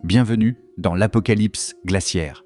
Bienvenue dans l'Apocalypse glaciaire.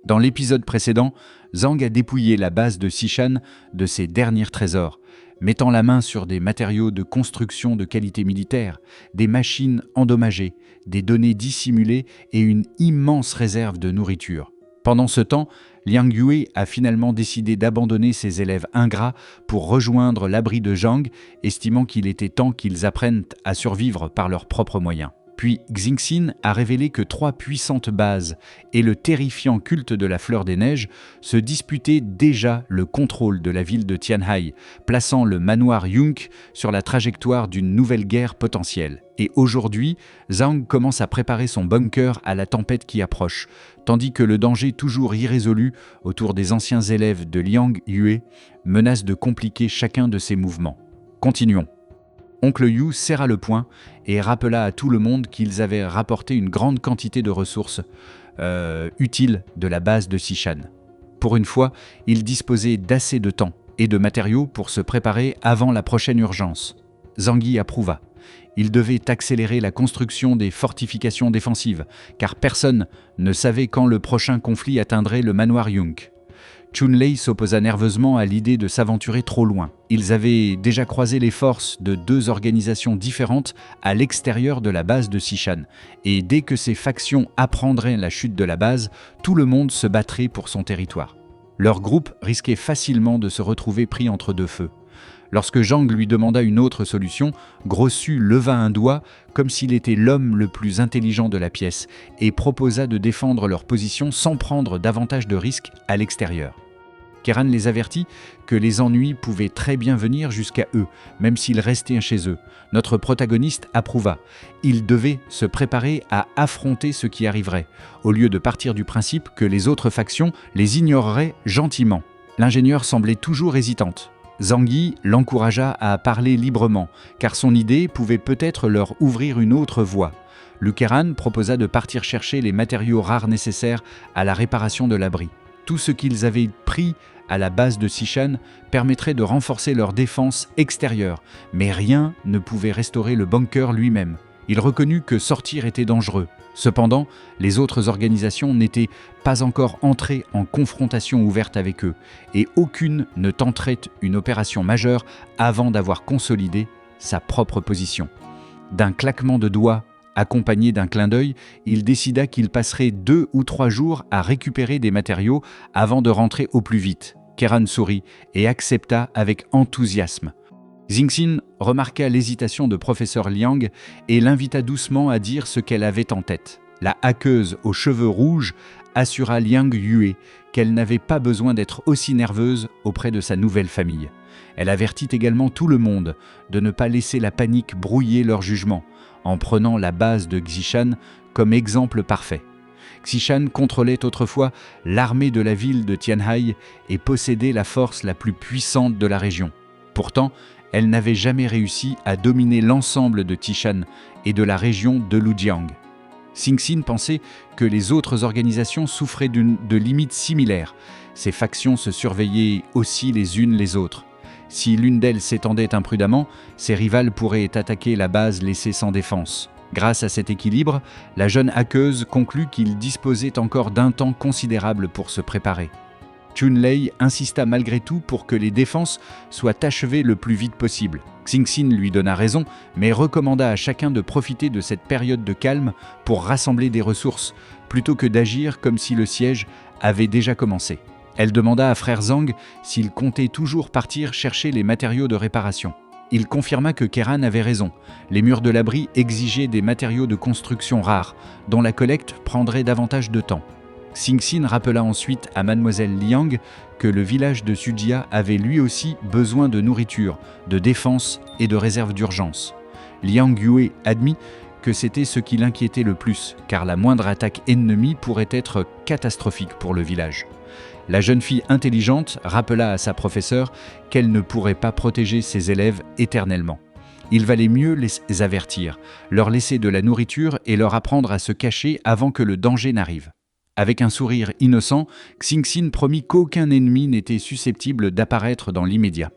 Dans l'épisode précédent, Zhang a dépouillé la base de Xishan de ses derniers trésors, mettant la main sur des matériaux de construction de qualité militaire, des machines endommagées, des données dissimulées et une immense réserve de nourriture. Pendant ce temps, Liang Yue a finalement décidé d'abandonner ses élèves ingrats pour rejoindre l'abri de Zhang, estimant qu'il était temps qu'ils apprennent à survivre par leurs propres moyens. Puis Xingxin a révélé que 3 puissantes bases et le terrifiant culte de la fleur des neiges se disputaient déjà le contrôle de la ville de Tianhai, plaçant le manoir Yunk sur la trajectoire d'une nouvelle guerre potentielle. Et aujourd'hui, Zhang commence à préparer son bunker à la tempête qui approche, tandis que le danger toujours irrésolu autour des anciens élèves de Liang Yue menace de compliquer chacun de ses mouvements. Continuons. Oncle Yu serra le poing et rappela à tout le monde qu'ils avaient rapporté une grande quantité de ressources utiles de la base de Xishan. Pour une fois, ils disposaient d'assez de temps et de matériaux pour se préparer avant la prochaine urgence. Zhang Yi approuva. Il devait accélérer la construction des fortifications défensives, car personne ne savait quand le prochain conflit atteindrait le manoir Yunk. Chunlei s'opposa nerveusement à l'idée de s'aventurer trop loin. Ils avaient déjà croisé les forces de 2 organisations différentes à l'extérieur de la base de Xishan, et dès que ces factions apprendraient la chute de la base, tout le monde se battrait pour son territoire. Leur groupe risquait facilement de se retrouver pris entre 2 feux. Lorsque Zhang lui demanda une autre solution, Grossu leva un doigt comme s'il était l'homme le plus intelligent de la pièce et proposa de défendre leur position sans prendre davantage de risques à l'extérieur. Keran les avertit que les ennuis pouvaient très bien venir jusqu'à eux, même s'ils restaient chez eux. Notre protagoniste approuva. Ils devaient se préparer à affronter ce qui arriverait, au lieu de partir du principe que les autres factions les ignoreraient gentiment. L'ingénieure semblait toujours hésitante. Zhang Yi l'encouragea à parler librement, car son idée pouvait peut-être leur ouvrir une autre voie. Lukeran proposa de partir chercher les matériaux rares nécessaires à la réparation de l'abri. Tout ce qu'ils avaient pris à la base de Xishan permettrait de renforcer leur défense extérieure, mais rien ne pouvait restaurer le bunker lui-même. Il reconnut que sortir était dangereux. Cependant, les autres organisations n'étaient pas encore entrées en confrontation ouverte avec eux, et aucune ne tenterait une opération majeure avant d'avoir consolidé sa propre position. D'un claquement de doigts, accompagné d'un clin d'œil, il décida qu'il passerait 2 ou 3 jours à récupérer des matériaux avant de rentrer au plus vite. Keran sourit et accepta avec enthousiasme. Xingxin remarqua l'hésitation de professeur Liang et l'invita doucement à dire ce qu'elle avait en tête. La hackeuse aux cheveux rouges assura Liang Yue qu'elle n'avait pas besoin d'être aussi nerveuse auprès de sa nouvelle famille. Elle avertit également tout le monde de ne pas laisser la panique brouiller leur jugement, en prenant la base de Xishan comme exemple parfait. Xishan contrôlait autrefois l'armée de la ville de Tianhai et possédait la force la plus puissante de la région. Pourtant, elle n'avait jamais réussi à dominer l'ensemble de Xishan et de la région de Lujiang. Xingxin pensait que les autres organisations souffraient de limites similaires. Ces factions se surveillaient aussi les unes les autres. Si l'une d'elles s'étendait imprudemment, ses rivales pourraient attaquer la base laissée sans défense. Grâce à cet équilibre, la jeune hackeuse conclut qu'il disposait encore d'un temps considérable pour se préparer. Chunlei insista malgré tout pour que les défenses soient achevées le plus vite possible. Xingxin lui donna raison, mais recommanda à chacun de profiter de cette période de calme pour rassembler des ressources, plutôt que d'agir comme si le siège avait déjà commencé. Elle demanda à frère Zhang s'il comptait toujours partir chercher les matériaux de réparation. Il confirma que Keran avait raison. Les murs de l'abri exigeaient des matériaux de construction rares, dont la collecte prendrait davantage de temps. Xingxin rappela ensuite à mademoiselle Liang que le village de Sujia avait lui aussi besoin de nourriture, de défense et de réserve d'urgence. Liang Yue admit que c'était ce qui l'inquiétait le plus, car la moindre attaque ennemie pourrait être catastrophique pour le village. La jeune fille intelligente rappela à sa professeure qu'elle ne pourrait pas protéger ses élèves éternellement. Il valait mieux les avertir, leur laisser de la nourriture et leur apprendre à se cacher avant que le danger n'arrive. Avec un sourire innocent, Xingxin promit qu'aucun ennemi n'était susceptible d'apparaître dans l'immédiat.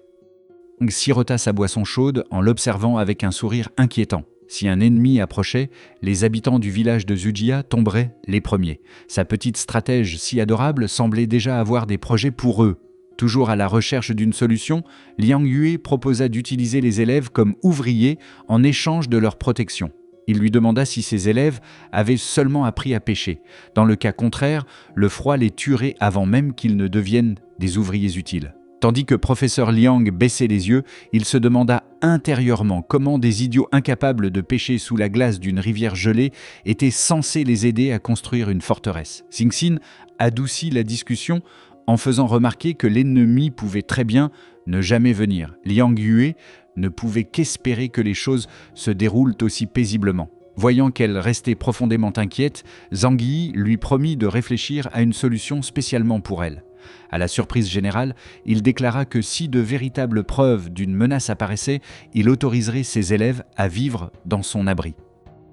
Sirota sa boisson chaude en l'observant avec un sourire inquiétant. Si un ennemi approchait, les habitants du village de Zujia tomberaient les premiers. Sa petite stratège si adorable semblait déjà avoir des projets pour eux. Toujours à la recherche d'une solution, Liang Yue proposa d'utiliser les élèves comme ouvriers en échange de leur protection. Il lui demanda si ses élèves avaient seulement appris à pêcher. Dans le cas contraire, le froid les tuerait avant même qu'ils ne deviennent des ouvriers utiles. Tandis que professeur Liang baissait les yeux, il se demanda intérieurement comment des idiots incapables de pêcher sous la glace d'une rivière gelée étaient censés les aider à construire une forteresse. Xingxin adoucit la discussion en faisant remarquer que l'ennemi pouvait très bien ne jamais venir. Liang Yue ne pouvait qu'espérer que les choses se déroulent aussi paisiblement. Voyant qu'elle restait profondément inquiète, Zhang Yi lui promit de réfléchir à une solution spécialement pour elle. À la surprise générale, il déclara que si de véritables preuves d'une menace apparaissaient, il autoriserait ses élèves à vivre dans son abri.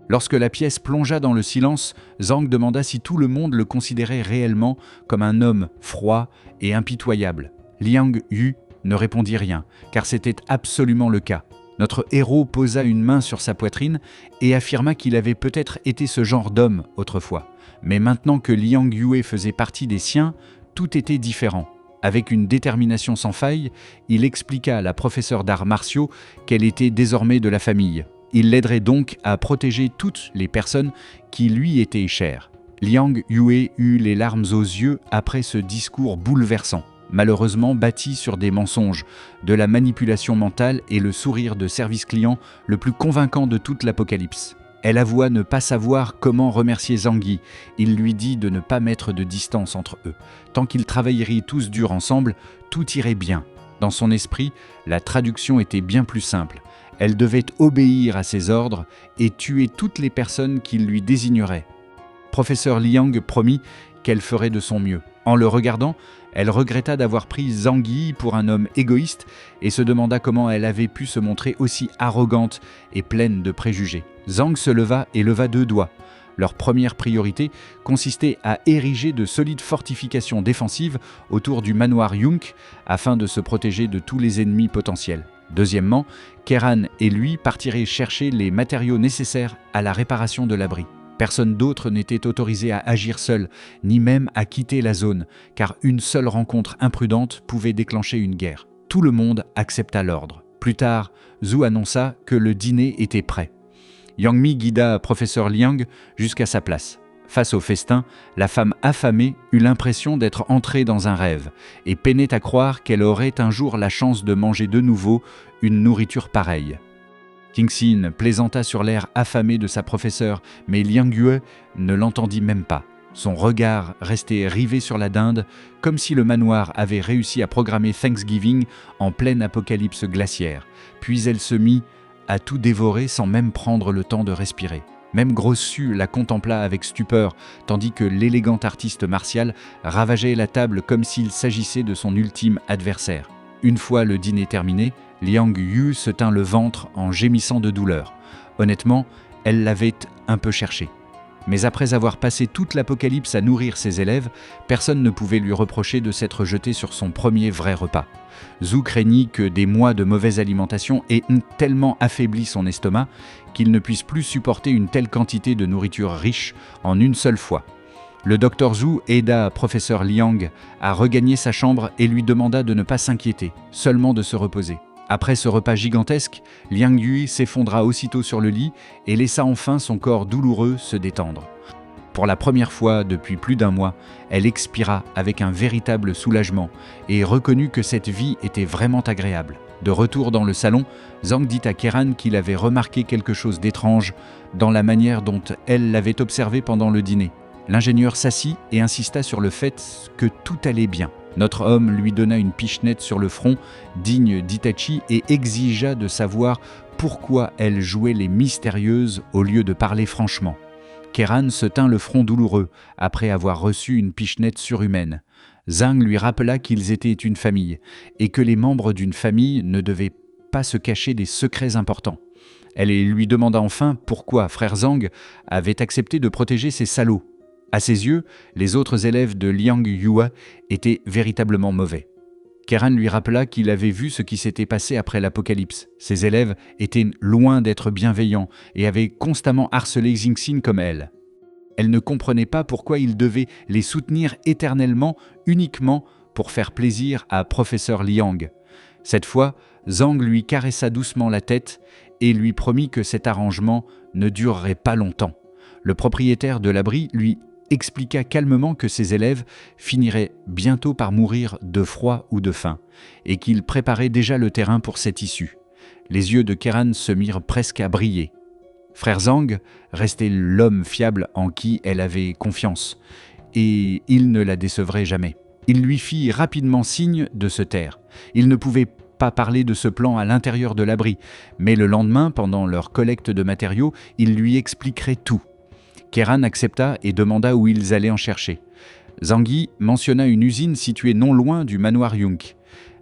Lorsque la pièce plongea dans le silence, Zhang demanda si tout le monde le considérait réellement comme un homme froid et impitoyable. Liang Yu ne répondit rien, car c'était absolument le cas. Notre héros posa une main sur sa poitrine et affirma qu'il avait peut-être été ce genre d'homme autrefois. Mais maintenant que Liang Yue faisait partie des siens, tout était différent. Avec une détermination sans faille, il expliqua à la professeure d'arts martiaux qu'elle était désormais de la famille. Il l'aiderait donc à protéger toutes les personnes qui lui étaient chères. Liang Yue eut les larmes aux yeux après ce discours bouleversant, malheureusement bâti sur des mensonges, de la manipulation mentale et le sourire de service client le plus convaincant de toute l'Apocalypse. Elle avoua ne pas savoir comment remercier Zhang Yi. Il lui dit de ne pas mettre de distance entre eux. Tant qu'ils travailleraient tous dur ensemble, tout irait bien. Dans son esprit, la traduction était bien plus simple. Elle devait obéir à ses ordres et tuer toutes les personnes qu'il lui désignerait. Professeur Liang promit qu'elle ferait de son mieux. En le regardant, elle regretta d'avoir pris Zhang Yi pour un homme égoïste et se demanda comment elle avait pu se montrer aussi arrogante et pleine de préjugés. Zhang se leva et leva 2 doigts. Leur première priorité consistait à ériger de solides fortifications défensives autour du manoir Yunk afin de se protéger de tous les ennemis potentiels. Deuxièmement, Keran et lui partiraient chercher les matériaux nécessaires à la réparation de l'abri. Personne d'autre n'était autorisé à agir seul, ni même à quitter la zone, car une seule rencontre imprudente pouvait déclencher une guerre. Tout le monde accepta l'ordre. Plus tard, Zhu annonça que le dîner était prêt. Yang Mi guida professeur Liang jusqu'à sa place. Face au festin, la femme affamée eut l'impression d'être entrée dans un rêve et peinait à croire qu'elle aurait un jour la chance de manger de nouveau une nourriture pareille. Xingxin plaisanta sur l'air affamé de sa professeure, mais Liang Yue ne l'entendit même pas. Son regard restait rivé sur la dinde, comme si le manoir avait réussi à programmer Thanksgiving en pleine apocalypse glaciaire. Puis elle se mit à tout dévorer sans même prendre le temps de respirer. Même Grossu la contempla avec stupeur, tandis que l'élégant artiste martial ravageait la table comme s'il s'agissait de son ultime adversaire. Une fois le dîner terminé, Liang Yu se tint le ventre en gémissant de douleur. Honnêtement, elle l'avait un peu cherché. Mais après avoir passé toute l'apocalypse à nourrir ses élèves, personne ne pouvait lui reprocher de s'être jeté sur son premier vrai repas. Zhu craignit que des mois de mauvaise alimentation aient tellement affaibli son estomac qu'il ne puisse plus supporter une telle quantité de nourriture riche en une seule fois. Le docteur Zhu aida professeur Liang à regagner sa chambre et lui demanda de ne pas s'inquiéter, seulement de se reposer. Après ce repas gigantesque, Liang Yue s'effondra aussitôt sur le lit et laissa enfin son corps douloureux se détendre. Pour la première fois depuis plus d'1 mois, elle expira avec un véritable soulagement et reconnut que cette vie était vraiment agréable. De retour dans le salon, Zhang dit à Keran qu'il avait remarqué quelque chose d'étrange dans la manière dont elle l'avait observé pendant le dîner. L'ingénieur s'assit et insista sur le fait que tout allait bien. Notre homme lui donna une pichenette sur le front, digne d'Itachi, et exigea de savoir pourquoi elle jouait les mystérieuses au lieu de parler franchement. Keran se tint le front douloureux, après avoir reçu une pichenette surhumaine. Zhang lui rappela qu'ils étaient une famille, et que les membres d'une famille ne devaient pas se cacher des secrets importants. Elle lui demanda enfin pourquoi frère Zhang avait accepté de protéger ces salauds. À ses yeux, les autres élèves de Liang Yue étaient véritablement mauvais. Keran lui rappela qu'il avait vu ce qui s'était passé après l'Apocalypse. Ses élèves étaient loin d'être bienveillants et avaient constamment harcelé Xingxin comme elle. Elle ne comprenait pas pourquoi il devait les soutenir éternellement uniquement pour faire plaisir à professeur Liang. Cette fois, Zhang lui caressa doucement la tête et lui promit que cet arrangement ne durerait pas longtemps. Le propriétaire de l'abri lui expliqua calmement que ses élèves finiraient bientôt par mourir de froid ou de faim, et qu'il préparait déjà le terrain pour cette issue. Les yeux de Keran se mirent presque à briller. Frère Zhang restait l'homme fiable en qui elle avait confiance, et il ne la décevrait jamais. Il lui fit rapidement signe de se taire. Il ne pouvait pas parler de ce plan à l'intérieur de l'abri, mais le lendemain, pendant leur collecte de matériaux, il lui expliquerait tout. Keran accepta et demanda où ils allaient en chercher. Zhang mentionna une usine située non loin du manoir Yunk.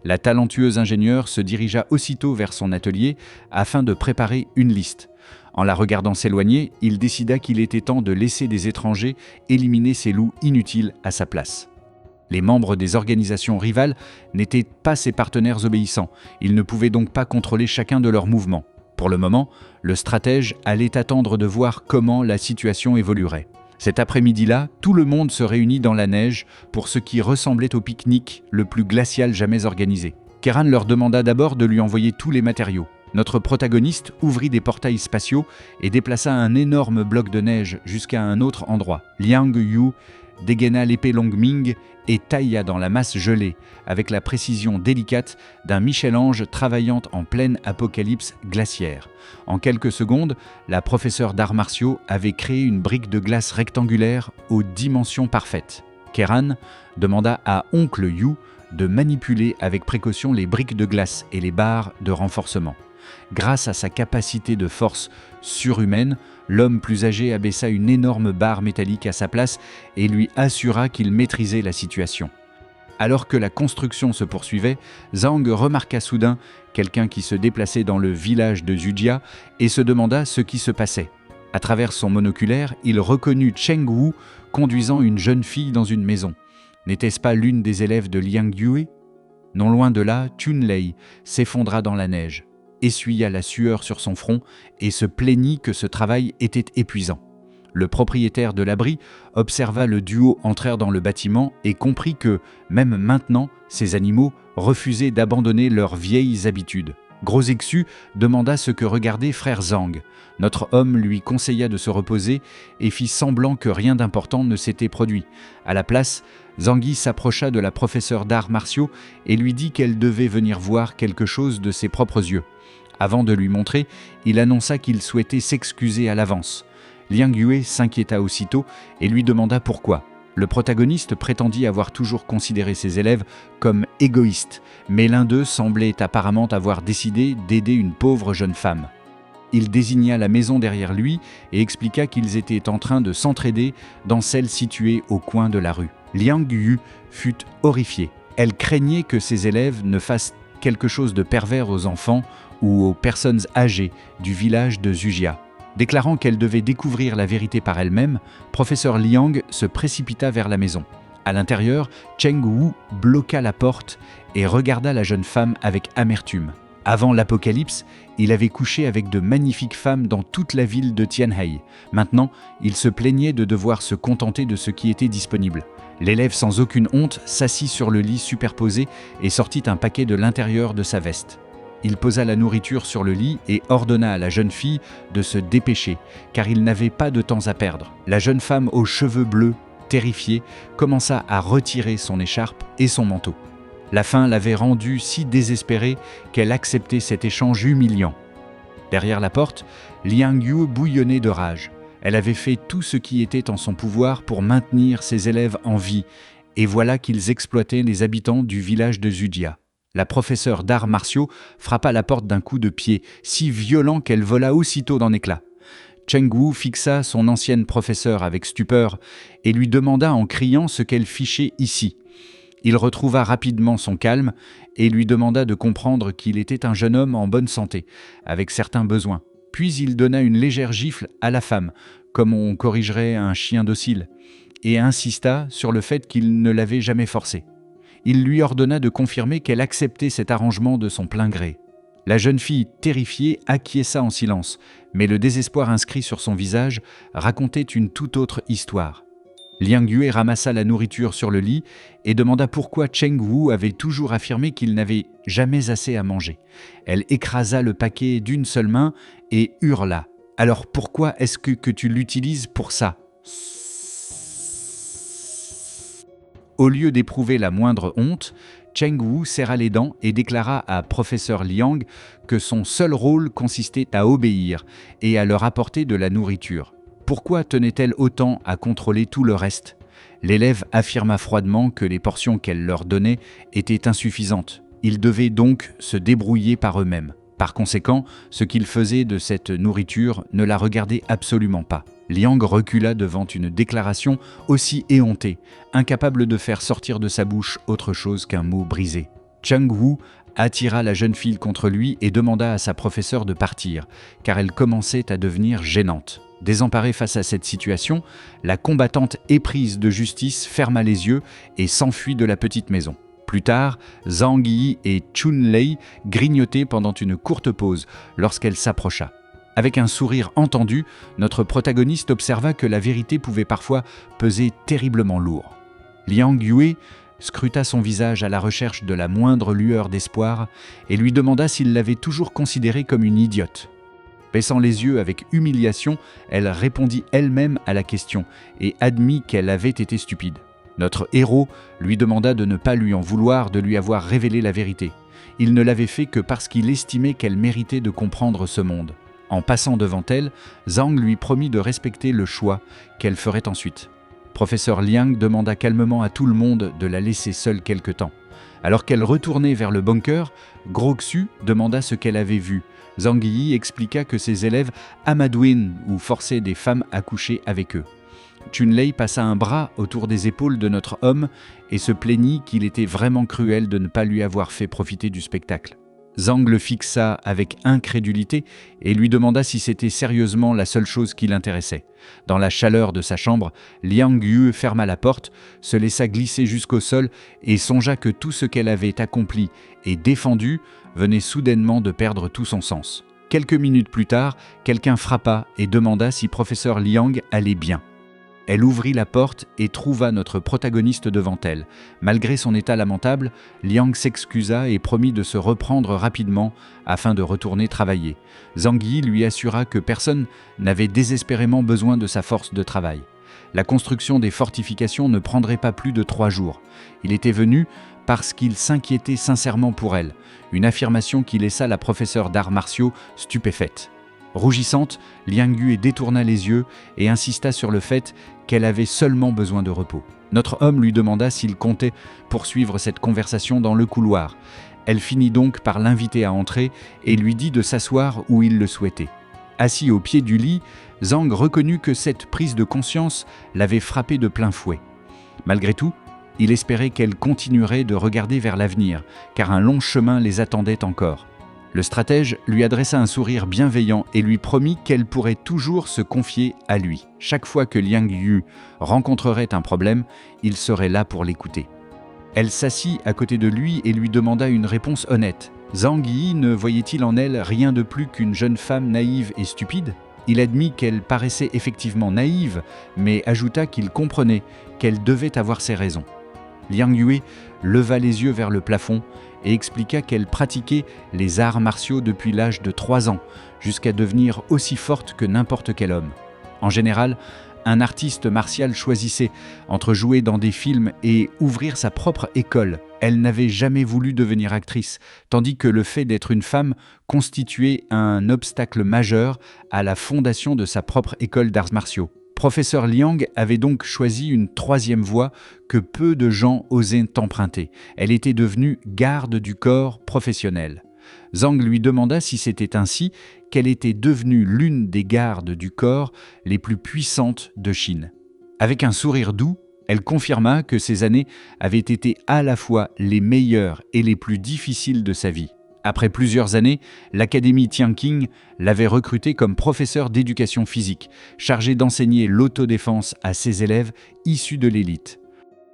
La talentueuse ingénieure se dirigea aussitôt vers son atelier afin de préparer une liste. En la regardant s'éloigner, il décida qu'il était temps de laisser des étrangers éliminer ces loups inutiles à sa place. Les membres des organisations rivales n'étaient pas ses partenaires obéissants, ils ne pouvaient donc pas contrôler chacun de leurs mouvements. Pour le moment, le stratège allait attendre de voir comment la situation évoluerait. Cet après-midi-là, tout le monde se réunit dans la neige pour ce qui ressemblait au pique-nique le plus glacial jamais organisé. Keran leur demanda d'abord de lui envoyer tous les matériaux. Notre protagoniste ouvrit des portails spatiaux et déplaça un énorme bloc de neige jusqu'à un autre endroit. Liang Yu dégaina l'épée Longming et tailla dans la masse gelée, avec la précision délicate d'un Michel-Ange travaillant en pleine apocalypse glaciaire. En quelques secondes, la professeure d'arts martiaux avait créé une brique de glace rectangulaire aux dimensions parfaites. Keran demanda à Oncle Yu de manipuler avec précaution les briques de glace et les barres de renforcement. Grâce à sa capacité de force surhumaine, l'homme plus âgé abaissa une énorme barre métallique à sa place et lui assura qu'il maîtrisait la situation. Alors que la construction se poursuivait, Zhang remarqua soudain quelqu'un qui se déplaçait dans le village de Zujia et se demanda ce qui se passait. À travers son monoculaire, il reconnut Cheng Wu conduisant une jeune fille dans une maison. N'était-ce pas l'une des élèves de Liang Yue ? Non loin de là, Tunlei s'effondra dans la neige, essuya la sueur sur son front et se plaignit que ce travail était épuisant. Le propriétaire de l'abri observa le duo entrer dans le bâtiment et comprit que, même maintenant, ces animaux refusaient d'abandonner leurs vieilles habitudes. Grosexu demanda ce que regardait frère Zhang. Notre homme lui conseilla de se reposer et fit semblant que rien d'important ne s'était produit. À la place, Zhang s'approcha de la professeure d'arts martiaux et lui dit qu'elle devait venir voir quelque chose de ses propres yeux. Avant de lui montrer, il annonça qu'il souhaitait s'excuser à l'avance. Liang Yue s'inquiéta aussitôt et lui demanda pourquoi. Le protagoniste prétendit avoir toujours considéré ses élèves comme égoïstes, mais l'un d'eux semblait apparemment avoir décidé d'aider une pauvre jeune femme. Il désigna la maison derrière lui et expliqua qu'ils étaient en train de s'entraider dans celle située au coin de la rue. Liang Yu fut horrifiée. Elle craignait que ses élèves ne fassent quelque chose de pervers aux enfants ou aux personnes âgées du village de Zujia. Déclarant qu'elle devait découvrir la vérité par elle-même, professeur Liang se précipita vers la maison. À l'intérieur, Cheng Wu bloqua la porte et regarda la jeune femme avec amertume. Avant l'Apocalypse, il avait couché avec de magnifiques femmes dans toute la ville de Tianhai. Maintenant, il se plaignait de devoir se contenter de ce qui était disponible. L'élève sans aucune honte s'assit sur le lit superposé et sortit un paquet de l'intérieur de sa veste. Il posa la nourriture sur le lit et ordonna à la jeune fille de se dépêcher, car il n'avait pas de temps à perdre. La jeune femme aux cheveux bleus, terrifiée, commença à retirer son écharpe et son manteau. La faim l'avait rendue si désespérée qu'elle acceptait cet échange humiliant. Derrière la porte, Liang Yu bouillonnait de rage. Elle avait fait tout ce qui était en son pouvoir pour maintenir ses élèves en vie, et voilà qu'ils exploitaient les habitants du village de Zujia. La professeure d'arts martiaux frappa la porte d'un coup de pied, si violent qu'elle vola aussitôt en éclats. Cheng Wu fixa son ancienne professeure avec stupeur et lui demanda en criant ce qu'elle fichait ici. Il retrouva rapidement son calme et lui demanda de comprendre qu'il était un jeune homme en bonne santé, avec certains besoins. Puis il donna une légère gifle à la femme, comme on corrigerait un chien docile, et insista sur le fait qu'il ne l'avait jamais forcé. Il lui ordonna de confirmer qu'elle acceptait cet arrangement de son plein gré. La jeune fille, terrifiée, acquiesça en silence, mais le désespoir inscrit sur son visage racontait une toute autre histoire. Liang Yue ramassa la nourriture sur le lit et demanda pourquoi Cheng Wu avait toujours affirmé qu'il n'avait jamais assez à manger. Elle écrasa le paquet d'une seule main et hurla. « Alors pourquoi est-ce que tu l'utilises pour ça ?» Au lieu d'éprouver la moindre honte, Cheng Wu serra les dents et déclara à professeur Liang que son seul rôle consistait à obéir et à leur apporter de la nourriture. Pourquoi tenait-elle autant à contrôler tout le reste ? L'élève affirma froidement que les portions qu'elle leur donnait étaient insuffisantes. Ils devaient donc se débrouiller par eux-mêmes. Par conséquent, ce qu'ils faisaient de cette nourriture ne la regardait absolument pas. Liang recula devant une déclaration aussi éhontée, incapable de faire sortir de sa bouche autre chose qu'un mot brisé. Cheng Wu attira la jeune fille contre lui et demanda à sa professeure de partir, car elle commençait à devenir gênante. Désemparée face à cette situation, la combattante éprise de justice ferma les yeux et s'enfuit de la petite maison. Plus tard, Zhang Yi et Chun Lei grignotaient pendant une courte pause lorsqu'elle s'approcha. Avec un sourire entendu, notre protagoniste observa que la vérité pouvait parfois peser terriblement lourd. Liang Yue scruta son visage à la recherche de la moindre lueur d'espoir et lui demanda s'il l'avait toujours considérée comme une idiote. Baissant les yeux avec humiliation, elle répondit elle-même à la question et admit qu'elle avait été stupide. Notre héros lui demanda de ne pas lui en vouloir de lui avoir révélé la vérité. Il ne l'avait fait que parce qu'il estimait qu'elle méritait de comprendre ce monde. En passant devant elle, Zhang lui promit de respecter le choix qu'elle ferait ensuite. Professeur Liang demanda calmement à tout le monde de la laisser seule quelque temps. Alors qu'elle retournait vers le bunker, Gro Xu demanda ce qu'elle avait vu. Zhang Yi expliqua que ses élèves amadouaient ou forçaient des femmes à coucher avec eux. Chun Lei passa un bras autour des épaules de notre homme et se plaignit qu'il était vraiment cruel de ne pas lui avoir fait profiter du spectacle. Zhang le fixa avec incrédulité et lui demanda si c'était sérieusement la seule chose qui l'intéressait. Dans la chaleur de sa chambre, Liang Yue ferma la porte, se laissa glisser jusqu'au sol et songea que tout ce qu'elle avait accompli et défendu venait soudainement de perdre tout son sens. Quelques minutes plus tard, quelqu'un frappa et demanda si professeur Liang allait bien. Elle ouvrit la porte et trouva notre protagoniste devant elle. Malgré son état lamentable, Liang s'excusa et promit de se reprendre rapidement afin de retourner travailler. Zhang Yi lui assura que personne n'avait désespérément besoin de sa force de travail. La construction des fortifications ne prendrait pas plus de 3 jours. Il était venu parce qu'il s'inquiétait sincèrement pour elle, une affirmation qui laissa la professeure d'arts martiaux stupéfaite. Rougissante, Liang Yue détourna les yeux et insista sur le fait qu'elle avait seulement besoin de repos. Notre homme lui demanda s'il comptait poursuivre cette conversation dans le couloir. Elle finit donc par l'inviter à entrer et lui dit de s'asseoir où il le souhaitait. Assis au pied du lit, Zhang reconnut que cette prise de conscience l'avait frappé de plein fouet. Malgré tout, il espérait qu'elle continuerait de regarder vers l'avenir, car un long chemin les attendait encore. Le stratège lui adressa un sourire bienveillant et lui promit qu'elle pourrait toujours se confier à lui. Chaque fois que Liang Yue rencontrerait un problème, il serait là pour l'écouter. Elle s'assit à côté de lui et lui demanda une réponse honnête. Zhang Yi ne voyait-il en elle rien de plus qu'une jeune femme naïve et stupide ? Il admit qu'elle paraissait effectivement naïve, mais ajouta qu'il comprenait qu'elle devait avoir ses raisons. Liang Yue leva les yeux vers le plafond et expliqua qu'elle pratiquait les arts martiaux depuis l'âge de 3 ans, jusqu'à devenir aussi forte que n'importe quel homme. En général, un artiste martial choisissait entre jouer dans des films et ouvrir sa propre école. Elle n'avait jamais voulu devenir actrice, tandis que le fait d'être une femme constituait un obstacle majeur à la fondation de sa propre école d'arts martiaux. Professeur Liang avait donc choisi une 3e voie que peu de gens osaient emprunter. Elle était devenue garde du corps professionnelle. Zhang lui demanda si c'était ainsi qu'elle était devenue l'une des gardes du corps les plus puissantes de Chine. Avec un sourire doux, elle confirma que ces années avaient été à la fois les meilleures et les plus difficiles de sa vie. Après plusieurs années, l'Académie Tianqing l'avait recruté comme professeur d'éducation physique, chargé d'enseigner l'autodéfense à ses élèves issus de l'élite.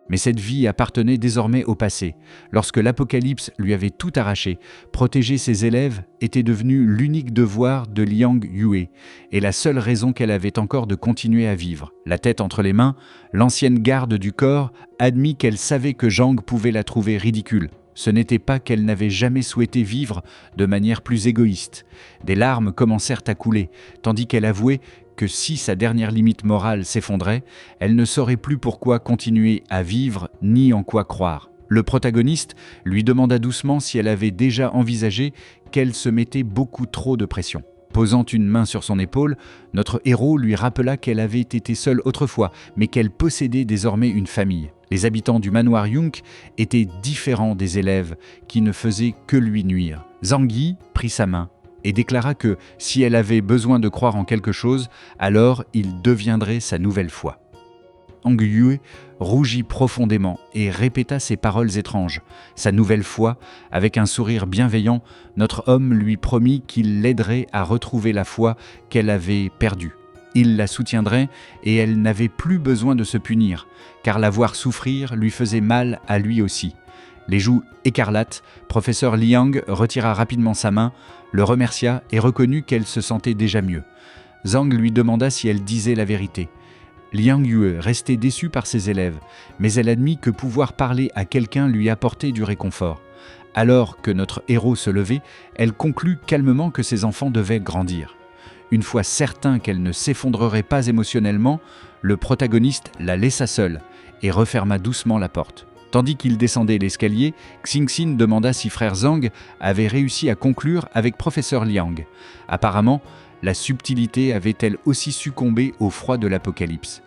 Mais cette vie appartenait désormais au passé. Lorsque l'Apocalypse lui avait tout arraché, protéger ses élèves était devenu l'unique devoir de Liang Yue, et la seule raison qu'elle avait encore de continuer à vivre. La tête entre les mains, l'ancienne garde du corps admit qu'elle savait que Zhang pouvait la trouver ridicule. Ce n'était pas qu'elle n'avait jamais souhaité vivre de manière plus égoïste. Des larmes commencèrent à couler, tandis qu'elle avouait que si sa dernière limite morale s'effondrait, elle ne saurait plus pourquoi continuer à vivre ni en quoi croire. Le protagoniste lui demanda doucement si elle avait déjà envisagé qu'elle se mettait beaucoup trop de pression. Posant une main sur son épaule, notre héros lui rappela qu'elle avait été seule autrefois, mais qu'elle possédait désormais une famille. Les habitants du manoir Yunk étaient différents des élèves qui ne faisaient que lui nuire. Zhang Yi prit sa main et déclara que si elle avait besoin de croire en quelque chose, alors il deviendrait sa nouvelle foi. Zhang Yue rougit profondément et répéta ces paroles étranges. Sa nouvelle foi, avec un sourire bienveillant, notre homme lui promit qu'il l'aiderait à retrouver la foi qu'elle avait perdue. Il la soutiendrait et elle n'avait plus besoin de se punir, car la voir souffrir lui faisait mal à lui aussi. Les joues écarlates, professeur Liang retira rapidement sa main, le remercia et reconnut qu'elle se sentait déjà mieux. Zhang lui demanda si elle disait la vérité. Liang Yue restait déçue par ses élèves, mais elle admit que pouvoir parler à quelqu'un lui apportait du réconfort. Alors que notre héros se levait, elle conclut calmement que ses enfants devaient grandir. Une fois certain qu'elle ne s'effondrerait pas émotionnellement, le protagoniste la laissa seule et referma doucement la porte. Tandis qu'il descendait l'escalier, Xingxin demanda si frère Zhang avait réussi à conclure avec professeur Liang. Apparemment, la subtilité avait-elle aussi succombé au froid de l'Apocalypse.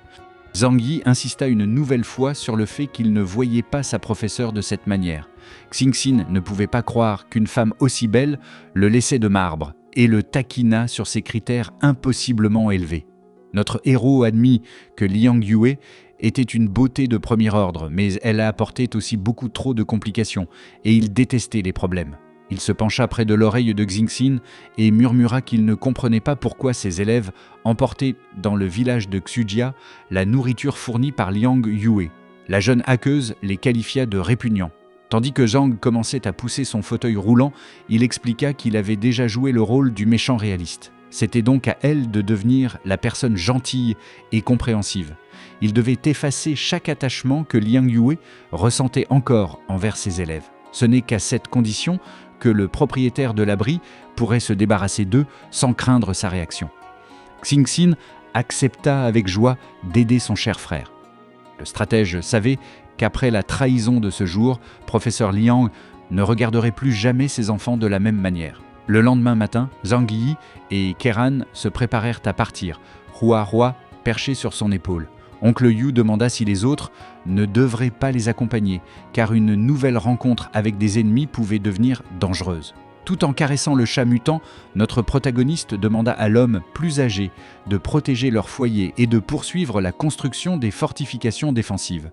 Zhang Yi insista une nouvelle fois sur le fait qu'il ne voyait pas sa professeure de cette manière. Xingxin ne pouvait pas croire qu'une femme aussi belle le laissait de marbre et le taquina sur ses critères impossiblement élevés. Notre héros admit que Liang Yue était une beauté de premier ordre, mais elle apportait aussi beaucoup trop de complications, et il détestait les problèmes. Il se pencha près de l'oreille de Xingxin et murmura qu'il ne comprenait pas pourquoi ses élèves emportaient dans le village de Xujia la nourriture fournie par Liang Yue. La jeune hackeuse les qualifia de répugnants. Tandis que Zhang commençait à pousser son fauteuil roulant, il expliqua qu'il avait déjà joué le rôle du méchant réaliste. C'était donc à elle de devenir la personne gentille et compréhensive. Il devait effacer chaque attachement que Liang Yue ressentait encore envers ses élèves. Ce n'est qu'à cette condition que le propriétaire de l'abri pourrait se débarrasser d'eux sans craindre sa réaction. Xingxin accepta avec joie d'aider son cher frère. Le stratège savait qu'après la trahison de ce jour, professeur Liang ne regarderait plus jamais ses enfants de la même manière. Le lendemain matin, Zhang Yi et Keran se préparèrent à partir, Hua perché sur son épaule. Oncle Yu demanda si les autres ne devraient pas les accompagner, car une nouvelle rencontre avec des ennemis pouvait devenir dangereuse. Tout en caressant le chat mutant, notre protagoniste demanda à l'homme plus âgé de protéger leur foyer et de poursuivre la construction des fortifications défensives.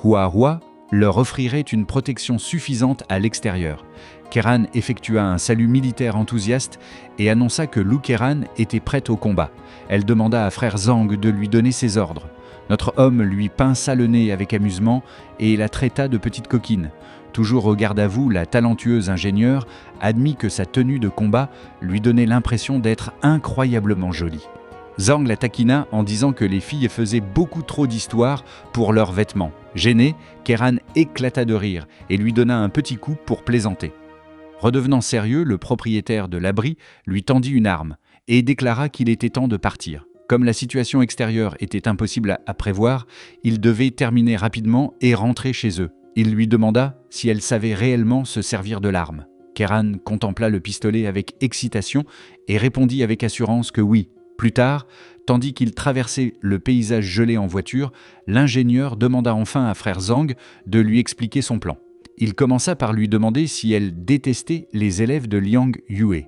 Hua leur offrirait une protection suffisante à l'extérieur. Keran effectua un salut militaire enthousiaste et annonça que Lu Keran était prête au combat. Elle demanda à frère Zhang de lui donner ses ordres. Notre homme lui pinça le nez avec amusement et la traita de petite coquine. Toujours au garde à vous, la talentueuse ingénieure admit que sa tenue de combat lui donnait l'impression d'être incroyablement jolie. Zhang la taquina en disant que les filles faisaient beaucoup trop d'histoires pour leurs vêtements. Gêné, Keran éclata de rire et lui donna un petit coup pour plaisanter. Redevenant sérieux, le propriétaire de l'abri lui tendit une arme et déclara qu'il était temps de partir. Comme la situation extérieure était impossible à prévoir, ils devaient terminer rapidement et rentrer chez eux. Il lui demanda si elle savait réellement se servir de l'arme. Keran contempla le pistolet avec excitation et répondit avec assurance que oui. Plus tard, tandis qu'il traversait le paysage gelé en voiture, l'ingénieur demanda enfin à frère Zhang de lui expliquer son plan. Il commença par lui demander si elle détestait les élèves de Liang Yue.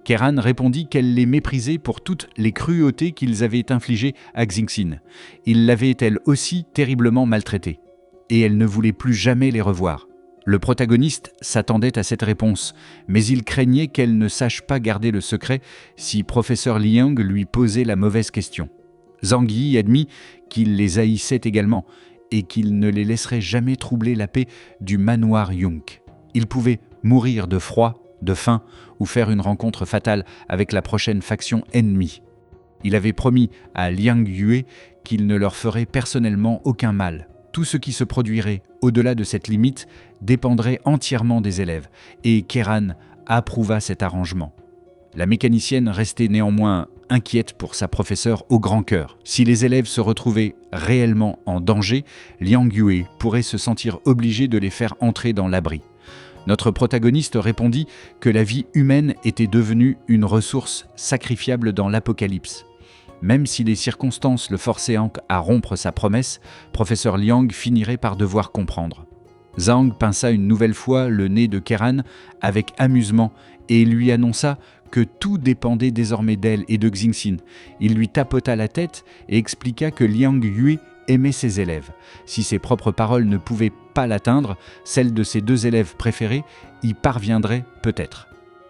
Keran répondit qu'elle les méprisait pour toutes les cruautés qu'ils avaient infligées à Xingxin. Il l'avait elle aussi terriblement maltraitée, et elle ne voulait plus jamais les revoir. Le protagoniste s'attendait à cette réponse, mais il craignait qu'elle ne sache pas garder le secret si professeur Liang lui posait la mauvaise question. Zhang Yi admit qu'il les haïssait également, et qu'il ne les laisserait jamais troubler la paix du manoir Yunk. Ils pouvaient mourir de froid, de faim ou faire une rencontre fatale avec la prochaine faction ennemie. Il avait promis à Liang Yue qu'il ne leur ferait personnellement aucun mal. Tout ce qui se produirait au-delà de cette limite dépendrait entièrement des élèves, et Keran approuva cet arrangement. La mécanicienne restait néanmoins inquiète pour sa professeure au grand cœur. Si les élèves se retrouvaient réellement en danger, Liang Yue pourrait se sentir obligé de les faire entrer dans l'abri. Notre protagoniste répondit que la vie humaine était devenue une ressource sacrifiable dans l'Apocalypse. Même si les circonstances le forçaient à rompre sa promesse, professeur Liang finirait par devoir comprendre. Zhang pinça une nouvelle fois le nez de Keran avec amusement et lui annonça que tout dépendait désormais d'elle et de Xingxin. Il lui tapota la tête et expliqua que Liang Yue aimait ses élèves. Si ses propres paroles ne pouvaient pas l'atteindre, celles de ses deux élèves préférés y parviendraient peut-être.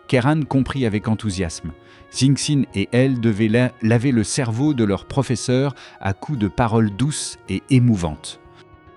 Keran comprit avec enthousiasme. Xingxin et elle devaient laver le cerveau de leur professeur à coups de paroles douces et émouvantes.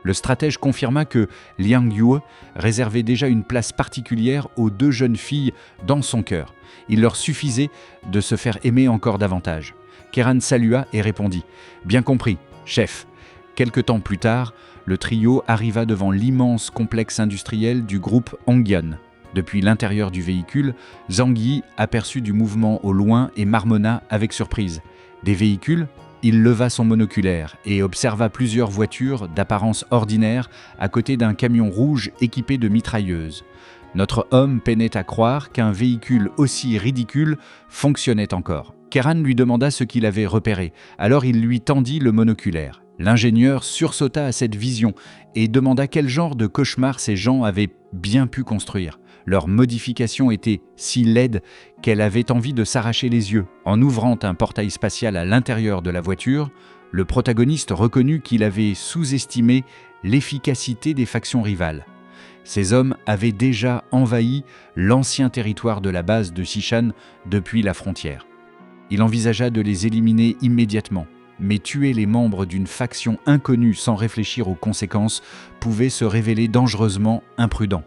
Le stratège confirma que Liang Yue réservait déjà une place particulière aux deux jeunes filles dans son cœur. Il leur suffisait de se faire aimer encore davantage. Keran salua et répondit « Bien compris, chef ». Quelque temps plus tard, le trio arriva devant l'immense complexe industriel du groupe Hongyan. Depuis l'intérieur du véhicule, Zhang Yi aperçut du mouvement au loin et marmonna avec surprise. Des véhicules ? Il leva son monoculaire et observa plusieurs voitures d'apparence ordinaire à côté d'un camion rouge équipé de mitrailleuses. Notre homme peinait à croire qu'un véhicule aussi ridicule fonctionnait encore. Keran lui demanda ce qu'il avait repéré, alors il lui tendit le monoculaire. L'ingénieur sursauta à cette vision et demanda quel genre de cauchemar ces gens avaient bien pu construire. Leur modification était si laide qu'elle avait envie de s'arracher les yeux. En ouvrant un portail spatial à l'intérieur de la voiture, le protagoniste reconnut qu'il avait sous-estimé l'efficacité des factions rivales. Ces hommes avaient déjà envahi l'ancien territoire de la base de Sishan depuis la frontière. Il envisagea de les éliminer immédiatement, mais tuer les membres d'une faction inconnue sans réfléchir aux conséquences pouvait se révéler dangereusement imprudent.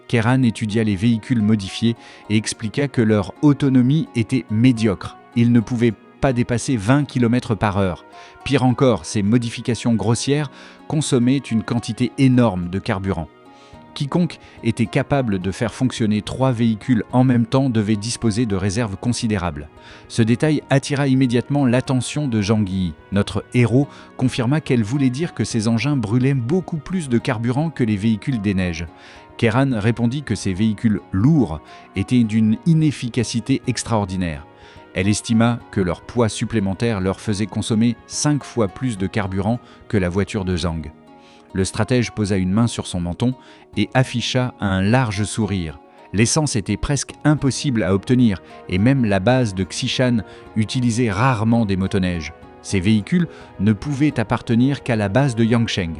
Keran étudia les véhicules modifiés et expliqua que leur autonomie était médiocre. Ils ne pouvaient pas dépasser 20 km/h. Pire encore, ces modifications grossières consommaient une quantité énorme de carburant. Quiconque était capable de faire fonctionner 3 véhicules en même temps devait disposer de réserves considérables. Ce détail attira immédiatement l'attention de Zhang Yi. Notre héros confirma qu'elle voulait dire que ces engins brûlaient beaucoup plus de carburant que les véhicules des neiges. Keran répondit que ces véhicules lourds étaient d'une inefficacité extraordinaire. Elle estima que leur poids supplémentaire leur faisait consommer 5 fois plus de carburant que la voiture de Zhang. Le stratège posa une main sur son menton et afficha un large sourire. L'essence était presque impossible à obtenir et même la base de Xishan utilisait rarement des motoneiges. Ces véhicules ne pouvaient appartenir qu'à la base de Yangsheng.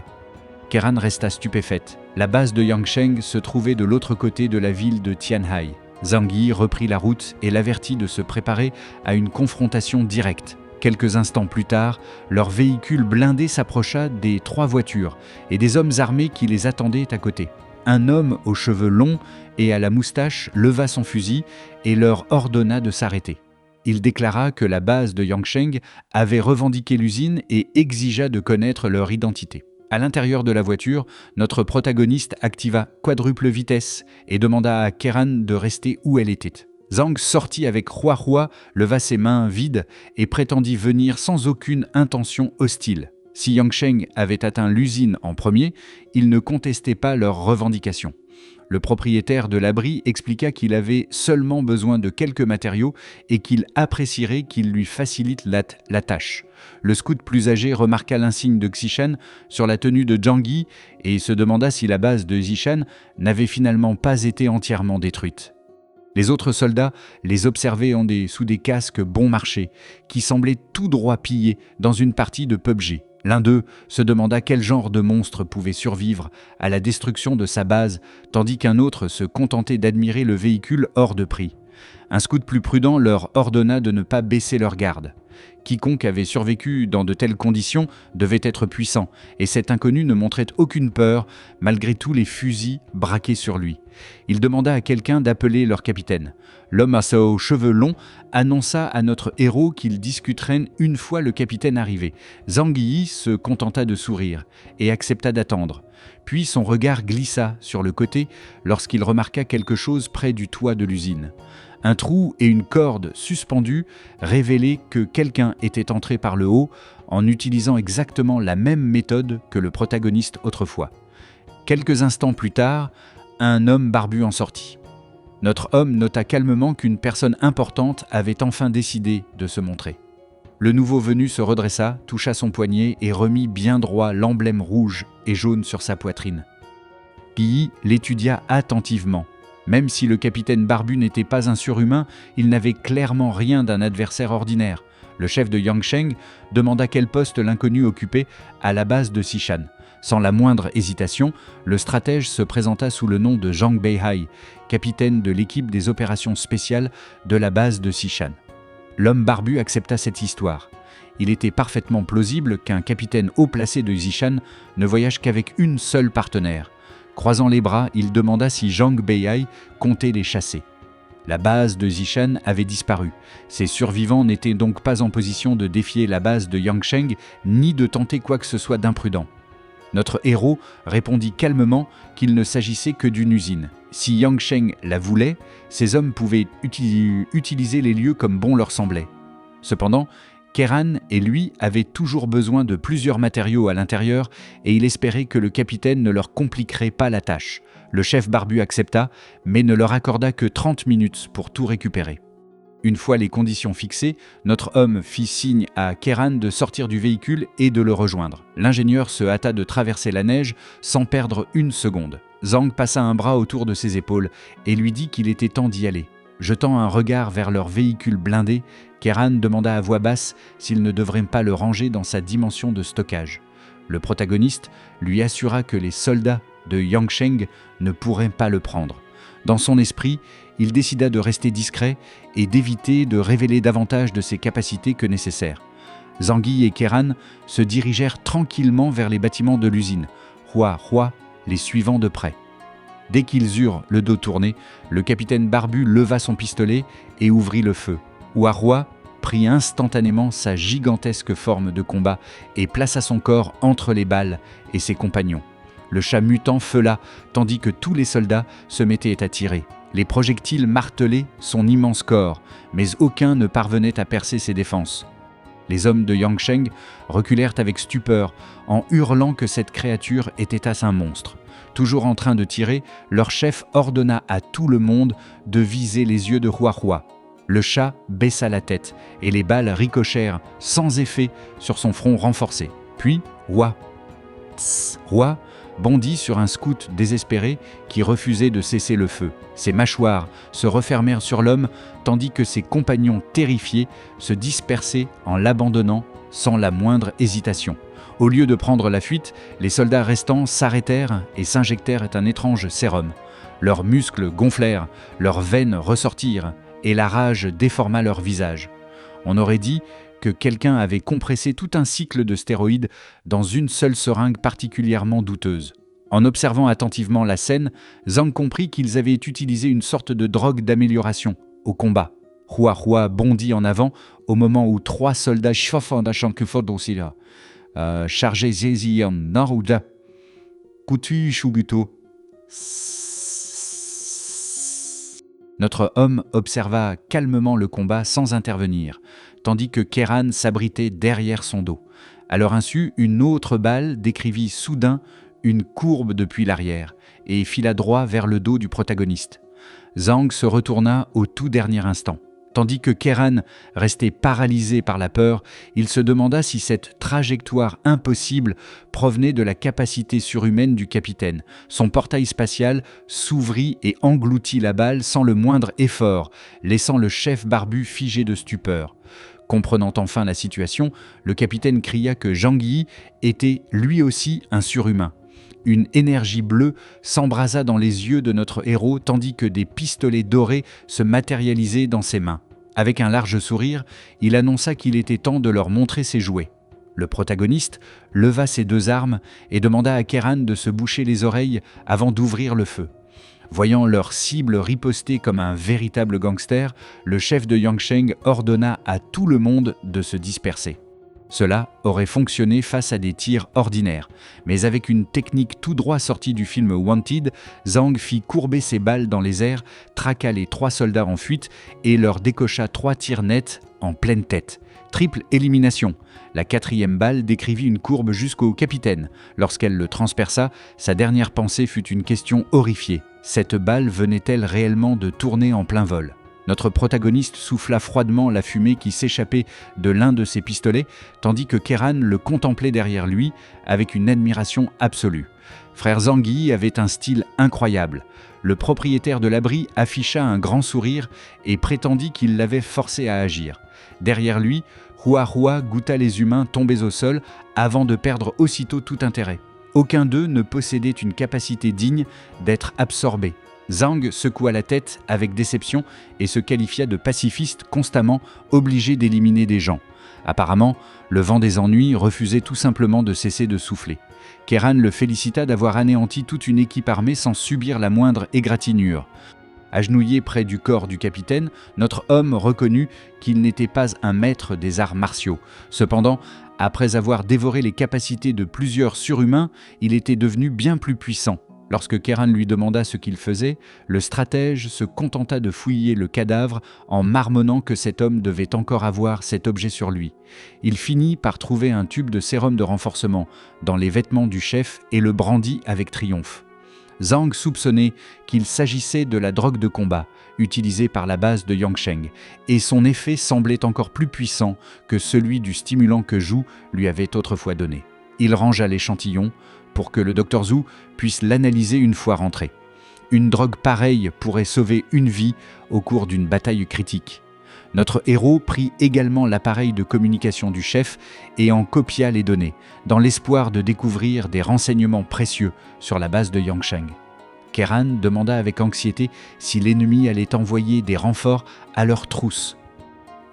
Keran resta stupéfaite. La base de Yangsheng se trouvait de l'autre côté de la ville de Tianhai. Zhang Yi reprit la route et l'avertit de se préparer à une confrontation directe. Quelques instants plus tard, leur véhicule blindé s'approcha des 3 voitures et des hommes armés qui les attendaient à côté. Un homme aux cheveux longs et à la moustache leva son fusil et leur ordonna de s'arrêter. Il déclara que la base de Yangsheng avait revendiqué l'usine et exigea de connaître leur identité. À l'intérieur de la voiture, notre protagoniste activa quadruple vitesse et demanda à Keran de rester où elle était. Zhang sortit avec roi-roi, leva ses mains vides et prétendit venir sans aucune intention hostile. Si Yangsheng avait atteint l'usine en premier, il ne contestait pas leurs revendications. Le propriétaire de l'abri expliqua qu'il avait seulement besoin de quelques matériaux et qu'il apprécierait qu'ils lui facilitent la tâche. Le scout plus âgé remarqua l'insigne de Xishan sur la tenue de Zhang Yi et se demanda si la base de Xishan n'avait finalement pas été entièrement détruite. Les autres soldats les observaient sous des casques bon marché, qui semblaient tout droit pillés dans une partie de PUBG. L'un d'eux se demanda quel genre de monstre pouvait survivre à la destruction de sa base, tandis qu'un autre se contentait d'admirer le véhicule hors de prix. Un scout plus prudent leur ordonna de ne pas baisser leur garde. Quiconque avait survécu dans de telles conditions devait être puissant, et cet inconnu ne montrait aucune peur, malgré tous les fusils braqués sur lui. Il demanda à quelqu'un d'appeler leur capitaine. L'homme aux cheveux longs annonça à notre héros qu'il discuterait une fois le capitaine arrivé. Zhang Yi se contenta de sourire et accepta d'attendre. Puis son regard glissa sur le côté lorsqu'il remarqua quelque chose près du toit de l'usine. Un trou et une corde suspendue révélaient que quelqu'un était entré par le haut en utilisant exactement la même méthode que le protagoniste autrefois. Quelques instants plus tard, un homme barbu en sortit. Notre homme nota calmement qu'une personne importante avait enfin décidé de se montrer. Le nouveau venu se redressa, toucha son poignet et remit bien droit l'emblème rouge et jaune sur sa poitrine. Yi l'étudia attentivement. Même si le capitaine barbu n'était pas un surhumain, il n'avait clairement rien d'un adversaire ordinaire. Le chef de Yangsheng demanda quel poste l'inconnu occupait à la base de Sishan. Sans la moindre hésitation, le stratège se présenta sous le nom de Zhang Beihai, capitaine de l'équipe des opérations spéciales de la base de Sishan. L'homme barbu accepta cette histoire. Il était parfaitement plausible qu'un capitaine haut placé de Sishan ne voyage qu'avec une seule partenaire. Croisant les bras, il demanda si Zhang Beihai comptait les chasser. La base de Sishan avait disparu. Ses survivants n'étaient donc pas en position de défier la base de Yangsheng ni de tenter quoi que ce soit d'imprudent. Notre héros répondit calmement qu'il ne s'agissait que d'une usine. Si Yangsheng la voulait, ses hommes pouvaient utiliser les lieux comme bon leur semblait. Cependant, Keran et lui avaient toujours besoin de plusieurs matériaux à l'intérieur et il espérait que le capitaine ne leur compliquerait pas la tâche. Le chef barbu accepta, mais ne leur accorda que 30 minutes pour tout récupérer. Une fois les conditions fixées, notre homme fit signe à Keran de sortir du véhicule et de le rejoindre. L'ingénieur se hâta de traverser la neige sans perdre une seconde. Zhang passa un bras autour de ses épaules et lui dit qu'il était temps d'y aller. Jetant un regard vers leur véhicule blindé, Keran demanda à voix basse s'il ne devrait pas le ranger dans sa dimension de stockage. Le protagoniste lui assura que les soldats de Yangsheng ne pourraient pas le prendre. Dans son esprit, il décida de rester discret et d'éviter de révéler davantage de ses capacités que nécessaire. Zhang Yi et Keran se dirigèrent tranquillement vers les bâtiments de l'usine, Hua les suivant de près. Dès qu'ils eurent le dos tourné, le capitaine barbu leva son pistolet et ouvrit le feu. Hua prit instantanément sa gigantesque forme de combat et plaça son corps entre les balles et ses compagnons. Le chat mutant feula, tandis que tous les soldats se mettaient à tirer. Les projectiles martelaient son immense corps, mais aucun ne parvenait à percer ses défenses. Les hommes de Yangsheng reculèrent avec stupeur, en hurlant que cette créature était un monstre. Toujours en train de tirer, leur chef ordonna à tout le monde de viser les yeux de Hua. Le chat baissa la tête, et les balles ricochèrent sans effet sur son front renforcé. Puis, Hua bondit sur un scout désespéré qui refusait de cesser le feu. Ses mâchoires se refermèrent sur l'homme, tandis que ses compagnons terrifiés se dispersaient en l'abandonnant sans la moindre hésitation. Au lieu de prendre la fuite, les soldats restants s'arrêtèrent et s'injectèrent un étrange sérum. Leurs muscles gonflèrent, leurs veines ressortirent, et la rage déforma leur visage. On aurait dit que quelqu'un avait compressé tout un cycle de stéroïdes dans une seule seringue particulièrement douteuse. En observant attentivement la scène, Zhang comprit qu'ils avaient utilisé une sorte de drogue d'amélioration au combat. Hua bondit en avant au moment où 3 soldats chargés Zhezian Naruda Kutu Shuguto. Notre homme observa calmement le combat sans intervenir, tandis que Keran s'abritait derrière son dos. À leur insu, une autre balle décrivit soudain une courbe depuis l'arrière et fila droit vers le dos du protagoniste. Zhang se retourna au tout dernier instant. Tandis que Keran restait paralysé par la peur, il se demanda si cette trajectoire impossible provenait de la capacité surhumaine du capitaine. Son portail spatial s'ouvrit et engloutit la balle sans le moindre effort, laissant le chef barbu figé de stupeur. Comprenant enfin la situation, le capitaine cria que Zhang Yi était lui aussi un surhumain. Une énergie bleue s'embrasa dans les yeux de notre héros tandis que des pistolets dorés se matérialisaient dans ses mains. Avec un large sourire, il annonça qu'il était temps de leur montrer ses jouets. Le protagoniste leva ses 2 armes et demanda à Kieran de se boucher les oreilles avant d'ouvrir le feu. Voyant leur cible riposter comme un véritable gangster, le chef de Yangsheng ordonna à tout le monde de se disperser. Cela aurait fonctionné face à des tirs ordinaires, mais avec une technique tout droit sortie du film Wanted, Zhang fit courber ses balles dans les airs, traqua les 3 soldats en fuite et leur décocha 3 tirs nets en pleine tête. Triple élimination. La 4e balle décrivit une courbe jusqu'au capitaine. Lorsqu'elle le transperça, sa dernière pensée fut une question horrifiée. Cette balle venait-elle réellement de tourner en plein vol ? Notre protagoniste souffla froidement la fumée qui s'échappait de l'un de ses pistolets, tandis que Kieran le contemplait derrière lui avec une admiration absolue. Frère Zhang Yi avait un style incroyable. Le propriétaire de l'abri afficha un grand sourire et prétendit qu'il l'avait forcé à agir. Derrière lui, Hua Hua goûta les humains tombés au sol avant de perdre aussitôt tout intérêt. Aucun d'eux ne possédait une capacité digne d'être absorbé. Zhang secoua la tête avec déception et se qualifia de pacifiste constamment obligé d'éliminer des gens. Apparemment, le vent des ennuis refusait tout simplement de cesser de souffler. Kieran le félicita d'avoir anéanti toute une équipe armée sans subir la moindre égratignure. Agenouillé près du corps du capitaine, notre homme reconnut qu'il n'était pas un maître des arts martiaux. Cependant, après avoir dévoré les capacités de plusieurs surhumains, il était devenu bien plus puissant. Lorsque Kieran lui demanda ce qu'il faisait, le stratège se contenta de fouiller le cadavre en marmonnant que cet homme devait encore avoir cet objet sur lui. Il finit par trouver un tube de sérum de renforcement dans les vêtements du chef et le brandit avec triomphe. Zhang soupçonnait qu'il s'agissait de la drogue de combat utilisée par la base de Yangsheng, et son effet semblait encore plus puissant que celui du stimulant que Zhu lui avait autrefois donné. Il rangea l'échantillon pour que le Dr Zhu puisse l'analyser une fois rentré. Une drogue pareille pourrait sauver une vie au cours d'une bataille critique. Notre héros prit également l'appareil de communication du chef et en copia les données, dans l'espoir de découvrir des renseignements précieux sur la base de Yangsheng. Kieran demanda avec anxiété si l'ennemi allait envoyer des renforts à leur trousse.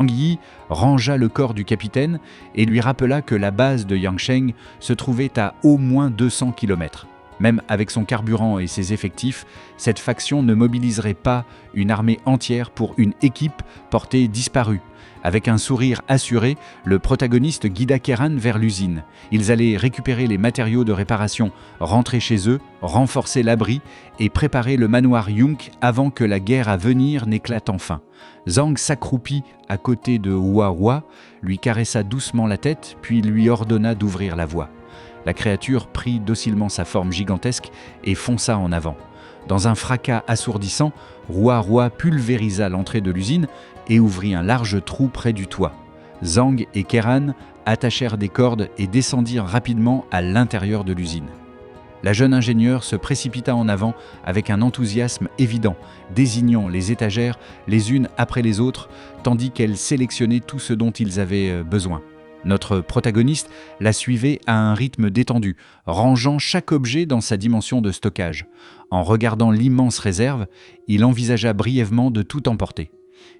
Zhang Yi rangea le corps du capitaine et lui rappela que la base de Yangsheng se trouvait à au moins 200 km. Même avec son carburant et ses effectifs, cette faction ne mobiliserait pas une armée entière pour une équipe portée disparue. Avec un sourire assuré, le protagoniste guida Kieran vers l'usine. Ils allaient récupérer les matériaux de réparation, rentrer chez eux, renforcer l'abri et préparer le manoir Yunk avant que la guerre à venir n'éclate enfin. Zhang s'accroupit à côté de Hua Hua, lui caressa doucement la tête, puis lui ordonna d'ouvrir la voie. La créature prit docilement sa forme gigantesque et fonça en avant. Dans un fracas assourdissant, Hua Hua pulvérisa l'entrée de l'usine et ouvrit un large trou près du toit. Zhang et Kieran attachèrent des cordes et descendirent rapidement à l'intérieur de l'usine. La jeune ingénieure se précipita en avant avec un enthousiasme évident, désignant les étagères les unes après les autres, tandis qu'elle sélectionnait tout ce dont ils avaient besoin. Notre protagoniste la suivait à un rythme détendu, rangeant chaque objet dans sa dimension de stockage. En regardant l'immense réserve, il envisagea brièvement de tout emporter.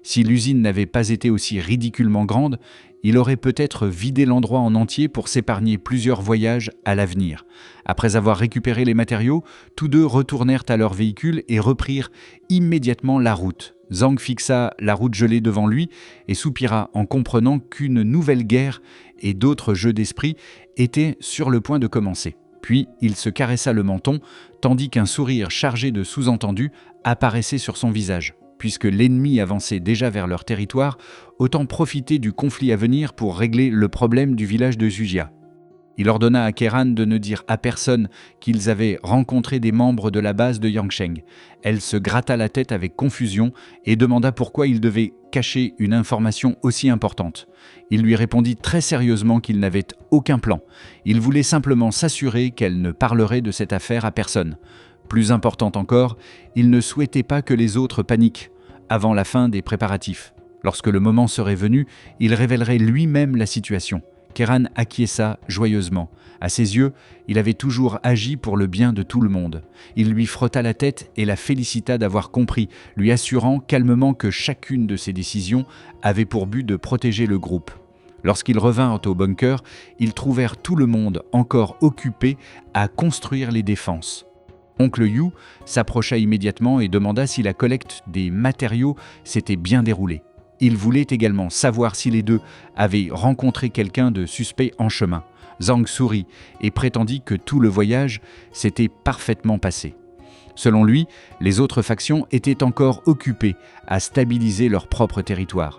Si l'usine n'avait pas été aussi ridiculement grande, il aurait peut-être vidé l'endroit en entier pour s'épargner plusieurs voyages à l'avenir. Après avoir récupéré les matériaux, tous deux retournèrent à leur véhicule et reprirent immédiatement la route. Zhang fixa la route gelée devant lui et soupira en comprenant qu'une nouvelle guerre et d'autres jeux d'esprit étaient sur le point de commencer. Puis il se caressa le menton, tandis qu'un sourire chargé de sous-entendus apparaissait sur son visage. Puisque l'ennemi avançait déjà vers leur territoire, autant profiter du conflit à venir pour régler le problème du village de Zujia. Il ordonna à Kieran de ne dire à personne qu'ils avaient rencontré des membres de la base de Yangsheng. Elle se gratta la tête avec confusion et demanda pourquoi il devait cacher une information aussi importante. Il lui répondit très sérieusement qu'il n'avait aucun plan. Il voulait simplement s'assurer qu'elle ne parlerait de cette affaire à personne. Plus important encore, il ne souhaitait pas que les autres paniquent avant la fin des préparatifs. Lorsque le moment serait venu, il révélerait lui-même la situation. Keran acquiesça joyeusement. À ses yeux, il avait toujours agi pour le bien de tout le monde. Il lui frotta la tête et la félicita d'avoir compris, lui assurant calmement que chacune de ses décisions avait pour but de protéger le groupe. Lorsqu'ils revinrent au bunker, ils trouvèrent tout le monde encore occupé à construire les défenses. Oncle Yu s'approcha immédiatement et demanda si la collecte des matériaux s'était bien déroulée. Il voulait également savoir si les deux avaient rencontré quelqu'un de suspect en chemin. Zhang sourit et prétendit que tout le voyage s'était parfaitement passé. Selon lui, les autres factions étaient encore occupées à stabiliser leur propre territoire.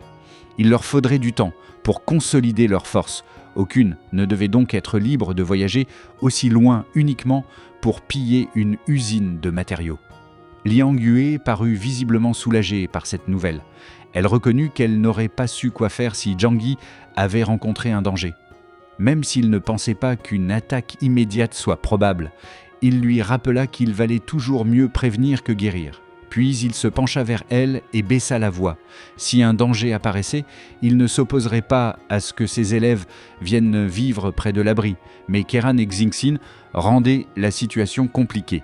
Il leur faudrait du temps pour consolider leurs forces. Aucune ne devait donc être libre de voyager aussi loin uniquement pour piller une usine de matériaux. Liang Yue parut visiblement soulagée par cette nouvelle. Elle reconnut qu'elle n'aurait pas su quoi faire si Zhang Yi avait rencontré un danger. Même s'il ne pensait pas qu'une attaque immédiate soit probable, il lui rappela qu'il valait toujours mieux prévenir que guérir. Puis il se pencha vers elle et baissa la voix. Si un danger apparaissait, il ne s'opposerait pas à ce que ses élèves viennent vivre près de l'abri, mais Keran et Xingxin rendaient la situation compliquée.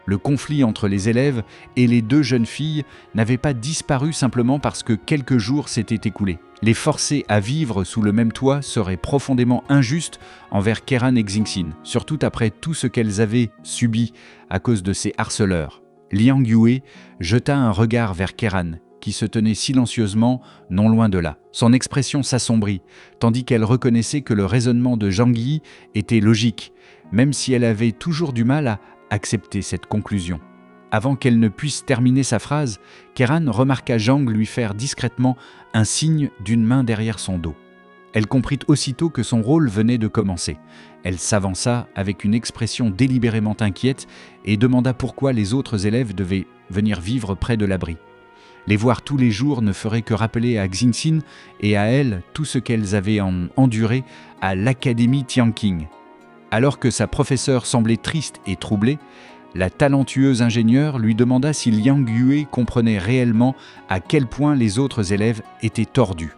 Le conflit entre les élèves et les deux jeunes filles n'avait pas disparu simplement parce que quelques jours s'étaient écoulés. Les forcer à vivre sous le même toit serait profondément injuste envers Keran et Xingxin, surtout après tout ce qu'elles avaient subi à cause de ces harceleurs. Liang Yue jeta un regard vers Keran, qui se tenait silencieusement non loin de là. Son expression s'assombrit, tandis qu'elle reconnaissait que le raisonnement de Zhang Yi était logique, même si elle avait toujours du mal à accepter cette conclusion. Avant qu'elle ne puisse terminer sa phrase, Keran remarqua Zhang lui faire discrètement un signe d'une main derrière son dos. Elle comprit aussitôt que son rôle venait de commencer. Elle s'avança avec une expression délibérément inquiète et demanda pourquoi les autres élèves devaient venir vivre près de l'abri. Les voir tous les jours ne ferait que rappeler à Xingxin et à elle tout ce qu'elles avaient enduré à l'Académie Tianqing. Alors que sa professeure semblait triste et troublée, la talentueuse ingénieure lui demanda si Liang Yue comprenait réellement à quel point les autres élèves étaient tordus.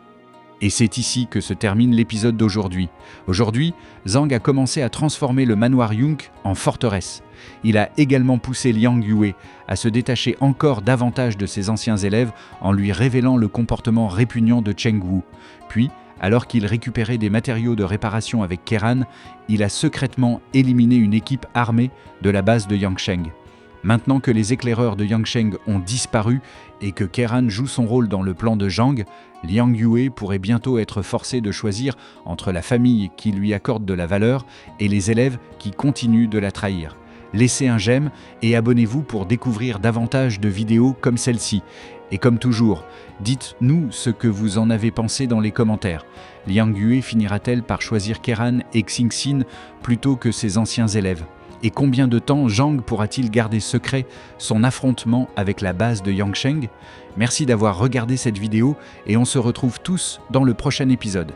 Et c'est ici que se termine l'épisode d'aujourd'hui. Aujourd'hui, Zhang a commencé à transformer le manoir Yunk en forteresse. Il a également poussé Liang Yue à se détacher encore davantage de ses anciens élèves en lui révélant le comportement répugnant de Cheng Wu. Puis, alors qu'il récupérait des matériaux de réparation avec Keran, il a secrètement éliminé une équipe armée de la base de Yangsheng. Maintenant que les éclaireurs de Yangsheng ont disparu et que Keran joue son rôle dans le plan de Zhang, Liang Yue pourrait bientôt être forcé de choisir entre la famille qui lui accorde de la valeur et les élèves qui continuent de la trahir. Laissez un j'aime et abonnez-vous pour découvrir davantage de vidéos comme celle-ci. Et comme toujours, dites-nous ce que vous en avez pensé dans les commentaires. Liang Yue finira-t-elle par choisir Keran et Xingxin plutôt que ses anciens élèves? Et combien de temps Zhang pourra-t-il garder secret son affrontement avec la base de Yangsheng? Merci d'avoir regardé cette vidéo et on se retrouve tous dans le prochain épisode.